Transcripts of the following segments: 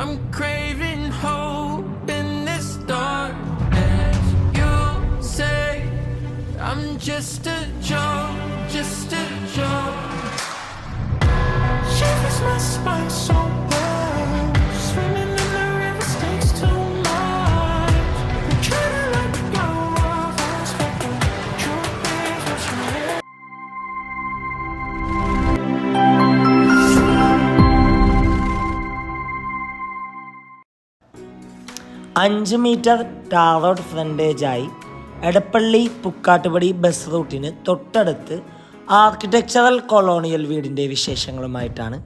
I'm craving hope in this darkness. You say I'm just a joke, just a joke. Shivers my spine so bad. Swimming in the river stakes too much. I'm trying to let go of us, but the truth is what's your head. 5 metre tar road ഫ്രണ്ടേജായി Edappally Pukkattupadi bus റൂട്ടിന് തൊട്ടടുത്ത് architectural colonial വീടിൻ്റെ വിശേഷങ്ങളുമായിട്ടാണ്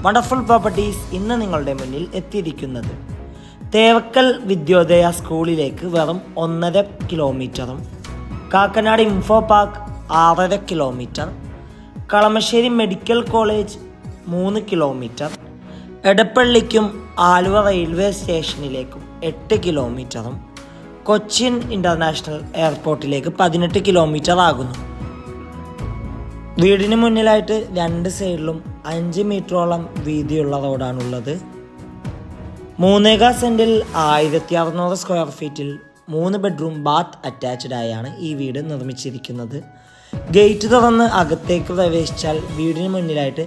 wonderful properties ഇന്ന് നിങ്ങളുടെ മുന്നിൽ എത്തിയിരിക്കുന്നത്. തേവക്കൽ വിദ്യോദയ സ്കൂളിലേക്ക് വെറും 1.5 കിലോമീറ്ററും, Kakkanad info park 6.5 kilometre, Kalamassery medical college 3 kilometre, എടപ്പള്ളിക്കും ആലുവ റെയിൽവേ സ്റ്റേഷനിലേക്കും 8 കിലോമീറ്ററും, കൊച്ചിൻ ഇൻ്റർനാഷണൽ എയർപോർട്ടിലേക്ക് 18 കിലോമീറ്റർ ആകുന്നു. വീടിന് മുന്നിലായിട്ട് 2 സൈഡിലും 5 മീറ്ററോളം വീതിയുള്ള റോഡാണുള്ളത്. 3 സെൻറ്റിൽ 1600 സ്ക്വയർ ഫീറ്റിൽ 3 ബെഡ്റൂം ബാത്ത് അറ്റാച്ച്ഡ് ആയാണ് ഈ വീട് നിർമ്മിച്ചിരിക്കുന്നത്. ഗേറ്റ് തുറന്ന് അകത്തേക്ക് പ്രവേശിച്ചാൽ വീടിന് മുന്നിലായിട്ട്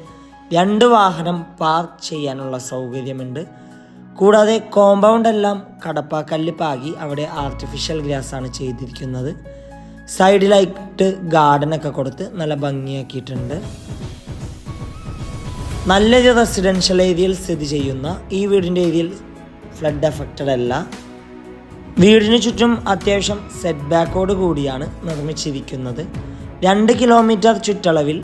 2 വാഹനം പാർക്ക് ചെയ്യാനുള്ള സൗകര്യമുണ്ട്. കൂടാതെ കോമ്പൗണ്ട് എല്ലാം കടപ്പാക്കല്ല് പാകി അവിടെ ആർട്ടിഫിഷ്യൽ ഗ്രാസ് ആണ് ചെയ്തിരിക്കുന്നത്. സൈഡിലായിട്ട് ഗാർഡനൊക്കെ കൊടുത്ത് നല്ല ഭംഗിയാക്കിയിട്ടുണ്ട്. നല്ലൊരു റെസിഡൻഷ്യൽ ഏരിയയിൽ സ്ഥിതി ചെയ്യുന്ന ഈ വീടിൻ്റെ ഏരിയയിൽ ഫ്ലഡ് എഫക്റ്റഡ് അല്ല. വീടിന് ചുറ്റും അത്യാവശ്യം സെറ്റ് ബാക്കോട് കൂടിയാണ് നിർമ്മിച്ചിരിക്കുന്നത്. 2 കിലോമീറ്റർ ചുറ്റളവിൽ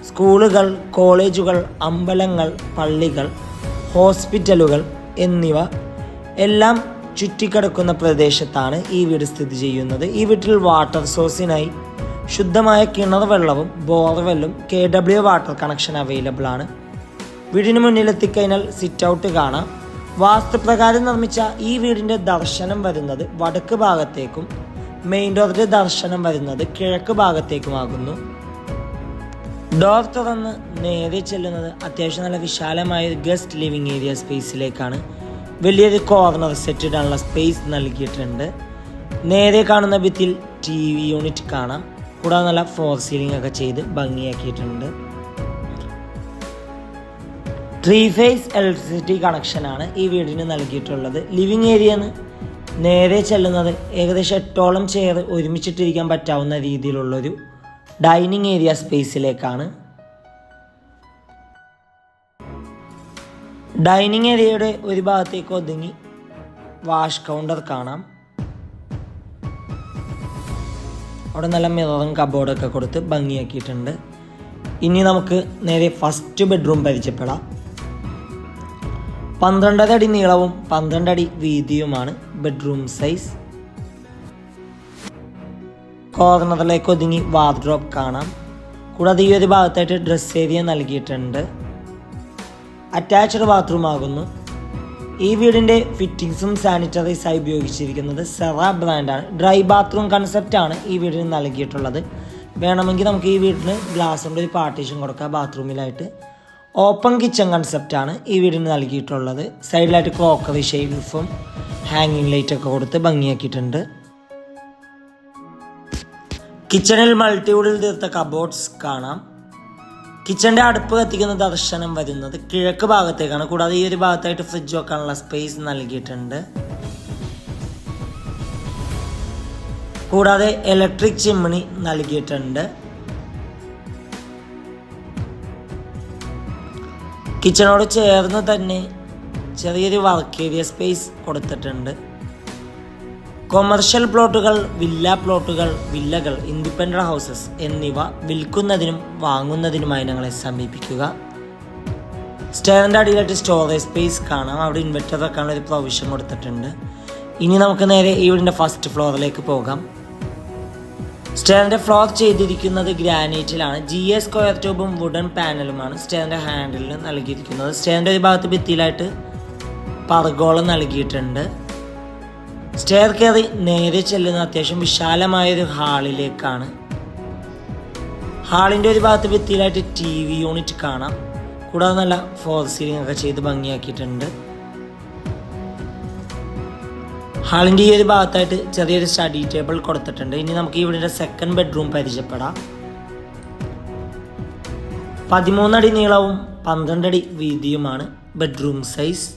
സ്കൂളുകൾ, കോളേജുകൾ, അമ്പലങ്ങൾ, പള്ളികൾ, ഹോസ്പിറ്റലുകൾ എന്നിവ എല്ലാം ചുറ്റിക്കിടക്കുന്ന പ്രദേശത്താണ് ഈ വീട് സ്ഥിതി ചെയ്യുന്നത്. ഈ വീട്ടിൽ വാട്ടർ സോഴ്സിനായി ശുദ്ധമായ കിണർ വെള്ളവും ബോർവെല്ലും KW വാട്ടർ കണക്ഷൻ അവൈലബിൾ ആണ്. വീടിന് മുന്നിലെത്തിക്കഴിഞ്ഞാൽ സിറ്റ് ഔട്ട് കാണാം. വാസ്തുപ്രകാരം നിർമ്മിച്ച ഈ വീടിൻ്റെ ദർശനം വരുന്നത് വടക്ക് ഭാഗത്തേക്കും മെയിൻ ഡോറിൻ്റെ ദർശനം വരുന്നത് കിഴക്ക് ഭാഗത്തേക്കുമാകുന്നു. ഡോർ തുറന്ന് നേരെ ചെല്ലുന്നത് അത്യാവശ്യം നല്ല വിശാലമായ ഒരു ഗസ്റ്റ് ലിവിങ് ഏരിയ സ്പേസിലേക്കാണ്. വലിയൊരു കോർണർ സെറ്റ് ഇടാനുള്ള സ്പേസ് നൽകിയിട്ടുണ്ട്. നേരെ കാണുന്ന ഭിത്തിയിൽ TV യൂണിറ്റ് കാണാം. കൂടാതെ നല്ല ഫോർ സീലിംഗ് ഒക്കെ ചെയ്ത് ഭംഗിയാക്കിയിട്ടുണ്ട്. 3 ഫേസ് ഇലക്ട്രിസിറ്റി കണക്ഷനാണ് ഈ വീടിന് നൽകിയിട്ടുള്ളത്. ലിവിങ് ഏരിയന്ന് നേരെ ചെല്ലുന്നത് ഏകദേശം 8ഓളം ചെയർ ഒരുമിച്ചിട്ടിരിക്കാൻ പറ്റാവുന്ന രീതിയിലുള്ളൊരു ഡൈനിങ് ഏരിയ സ്പേസിലേക്കാണ്. ഡൈനിങ് ഏരിയയുടെ ഒരു ഭാഗത്തേക്ക് ഒതുങ്ങി വാഷ് കൗണ്ടർ കാണാം. അവിടെ നല്ല മിററും കബോർഡൊക്കെ കൊടുത്ത് ഭംഗിയാക്കിയിട്ടുണ്ട്. ഇനി നമുക്ക് നേരെ ഫസ്റ്റ് ബെഡ്റൂം പരിചയപ്പെടാം. 12 അടി നീളവും 12 അടി വീതിയുമാണ് ബെഡ്റൂം സൈസ്. കോർണറിലേക്ക് ഒതുങ്ങി വാർഡ്രോബ് കാണാം. കൂടാതെ ഈ ഒരു ഭാഗത്തായിട്ട് ഡ്രസ് ഏരിയ നൽകിയിട്ടുണ്ട്. അറ്റാച്ച്ഡ് ബാത്റൂം ആകുന്നു. ഈ വീടിൻ്റെ ഫിറ്റിങ്സും സാനിറ്ററീസായി ഉപയോഗിച്ചിരിക്കുന്നത് സെറ ബ്രാൻഡാണ്. ഡ്രൈ ബാത്റൂം കൺസെപ്റ്റാണ് ഈ വീടിന് നൽകിയിട്ടുള്ളത്. വേണമെങ്കിൽ നമുക്ക് ഈ വീടിന് ഗ്ലാസ് കൊണ്ട് ഒരു പാർട്ടീഷൻ കൊടുക്കാം. ബാത്റൂമിലായിട്ട് ഓപ്പൺ കിച്ചൺ കൺസെപ്റ്റാണ് ഈ വീടിന് നൽകിയിട്ടുള്ളത്. സൈഡിലായിട്ട് ക്രോക്കറി ഷെൽഫും ഹാങ്ങിങ് ലൈറ്റൊക്കെ കൊടുത്ത് ഭംഗിയാക്കിയിട്ടുണ്ട്. കിച്ചണിൽ മൾട്ടിവുഡിൽ തീർത്ത കബോർഡ്സ് കാണാം. കിച്ചണിൻ്റെ അടുപ്പ് കത്തിക്കുന്ന ദർശനം വരുന്നത് കിഴക്ക് ഭാഗത്തേക്കാണ്. കൂടാതെ ഈ ഒരു ഭാഗത്തായിട്ട് ഫ്രിഡ്ജ് വെക്കാനുള്ള സ്പേസ് നൽകിയിട്ടുണ്ട്. കൂടാതെ ഇലക്ട്രിക് ചിമ്മിണി നൽകിയിട്ടുണ്ട്. കിച്ചണോട് ചേർന്ന് തന്നെ ചെറിയൊരു വർക്ക് ഏരിയ സ്പേസ് കൊടുത്തിട്ടുണ്ട്. കൊമേർഷ്യൽ പ്ലോട്ടുകൾ, വില്ല പ്ലോട്ടുകൾ, വില്ലകൾ, ഇൻഡിപെൻഡന്റ് ഹൗസസ് എന്നിവ വിൽക്കുന്നതിനും വാങ്ങുന്നതിനുമായി ഞങ്ങളെ സമീപിക്കുക. സ്റ്റെയറിൻ്റെ അടിയിലായിട്ട് സ്റ്റോറേജ് സ്പേസ് കാണാം. അവിടെ ഇൻവെർട്ടർ വെക്കാനുള്ള ഒരു പ്രൊവിഷൻ കൊടുത്തിട്ടുണ്ട്. ഇനി നമുക്ക് നേരെ ഈ വീടിൻ്റെ ഫസ്റ്റ് ഫ്ലോറിലേക്ക് പോകാം. സ്റ്റെയറിൻ്റെ ഫ്ലോർ ചെയ്തിരിക്കുന്നത് ഗ്രാനൈറ്റിലാണ്. GA സ്ക്വയർ ട്യൂബും വുഡൻ പാനലുമാണ് സ്റ്റെയറിൻ്റെ ഹാൻഡിലിന് നൽകിയിരിക്കുന്നത്. സ്റ്റെയറിൻ്റെ ഒരു ഭാഗത്ത് ഭിത്തിയിലായിട്ട് പർഗോളം നൽകിയിട്ടുണ്ട്. സ്റ്റെയർ കയറി നേരെ ചെല്ലുന്ന അത്യാവശ്യം വിശാലമായൊരു ഹാളിലേക്കാണ്. ഹാളിൻ്റെ ഒരു ഭാഗത്ത് ഭിത്തിയിലായിട്ട് TV യൂണിറ്റ് കാണാം. കൂടാതെ നല്ല ഫോർ സീലിംഗ് ഒക്കെ ചെയ്ത് ഭംഗിയാക്കിയിട്ടുണ്ട്. ഹാളിൻ്റെ ഈ ഒരു ഭാഗത്തായിട്ട് ചെറിയൊരു സ്റ്റഡി ടേബിൾ കൊടുത്തിട്ടുണ്ട്. ഇനി നമുക്ക് ഈ വീടിൻ്റെ സെക്കൻഡ് ബെഡ്റൂം പരിചയപ്പെടാം. 13 അടി നീളവും 12 അടി വീതിയുമാണ് ബെഡ്റൂം സൈസ്.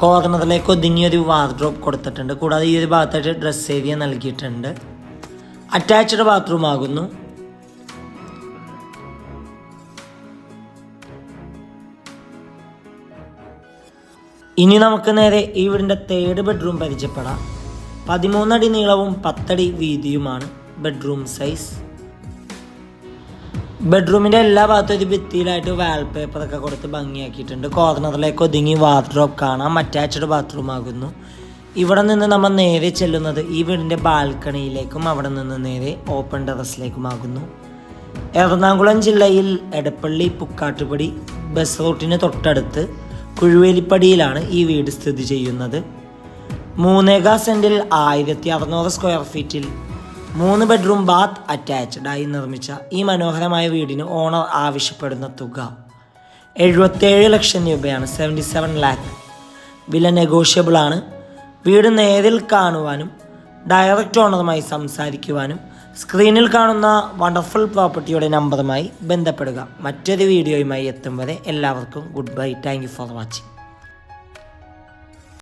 കോർണറിലേക്ക് ഒതുങ്ങിയൊരു വാർഡ്രോബ് കൊടുത്തിട്ടുണ്ട്. കൂടാതെ ഈ ഒരു ഭാഗത്തായിട്ട് ഡ്രസ് ഏരിയ നൽകിയിട്ടുണ്ട്. അറ്റാച്ച്ഡ് ബാത്റൂം ആകുന്നു. ഇനി നമുക്ക് നേരെ ഈ വീടിൻ്റെ തേർഡ് ബെഡ്റൂം പരിചയപ്പെടാം. 13 അടി നീളവും 10 അടി വീതിയുമാണ് ബെഡ്റൂം സൈസ്. ബെഡ്റൂമിൻ്റെ എല്ലാ ഭാഗത്തും ഒരു ഭിത്തിയിലായിട്ട് വാൾപേപ്പറൊക്കെ കൊടുത്ത് ഭംഗിയാക്കിയിട്ടുണ്ട്. കോർണറിലേക്ക് ഒതുങ്ങി വാർഡ്രോബ് കാണാം. അറ്റാച്ച്ഡ് ബാത്റൂം ആകുന്നു. ഇവിടെ നിന്ന് നമ്മൾ നേരെ ചെല്ലുന്നത് ഈ വീടിൻ്റെ ബാൽക്കണിയിലേക്കും അവിടെ നിന്ന് നേരെ ഓപ്പൺ ടെറസിലേക്കുമാകുന്നു. എറണാകുളം ജില്ലയിൽ എടപ്പള്ളി പുക്കാട്ടുപടി ബസ് റൂട്ടിന് തൊട്ടടുത്ത് കുഴുവേലിപ്പടിയിലാണ് ഈ വീട് സ്ഥിതി ചെയ്യുന്നത്. 3 സെൻറ്റിൽ 1600 സ്ക്വയർ ഫീറ്റിൽ 3 ബെഡ്റൂം ബാത്ത് അറ്റാച്ച്ഡ് ആയി നിർമ്മിച്ച ഈ മനോഹരമായ വീടിന് ഓണർ ആവശ്യപ്പെടുന്ന തുക 77 ലക്ഷം രൂപയാണ്. 77 ലാക്ക്. വില നെഗോഷ്യബിൾ ആണ്. വീട് നേരിൽ കാണുവാനും ഡയറക്റ്റ് ഓണറുമായി സംസാരിക്കുവാനും സ്ക്രീനിൽ കാണുന്ന വണ്ടർഫുൾ പ്രോപ്പർട്ടിയുടെ നമ്പറുമായി ബന്ധപ്പെടുക. മറ്റൊരു വീഡിയോയുമായി എത്തും വരെ എല്ലാവർക്കും good bye. Thank you for watching.